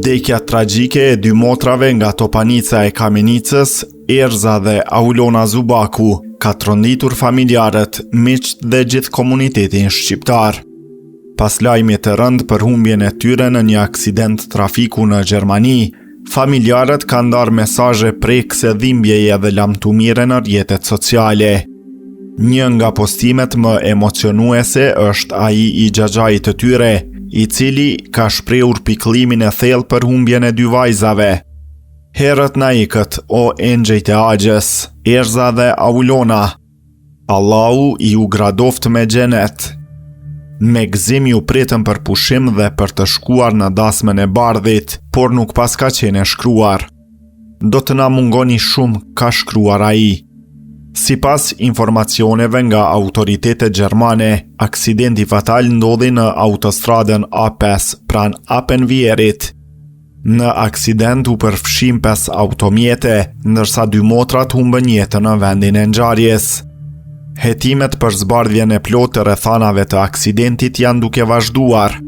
Vdekja tragjike e dy motrave nga topanica e Kamenicës, Erza dhe Aulona Zubaku, ka tronditur familjarët, miqt dhe gjithë komunitetin shqiptar. Pas lajmit të rënd për humbjen e tyre në një aksident trafiku në Gjermani, familjarët kanë ndarë mesazhe prekse dhimbjeje dhe lamtumire në rrjetet sociale. Një nga postimet më emocionuese është ai i xhaxhait të tyre, i cili ka shprehur pikëllimin e thellë për humbjen e dy vajzave. Herët na ikët, o engjëjt e Agjes, Erza dhe Aulona. Allahu i u gradoft me xhenet. Me gëzim ju pritëm për pushim dhe për të shkuar në dasmën e bardhit, por nuk pas ka qenë shkruar. Do të na mungoni shumë, ka shkruar ai. Sipas informacioneve nga autoritetet gjermane, aksidenti fatal ndodhi në autostradën A5 pranë Appenvierit. Në aksident u përfshin 5 automjete, ndërsa 2 motrat humbën jetën në vendin e ngjarjes. Hetimet për zbardhjen e plotë të rrethanave të aksidentit janë duke vazhduar.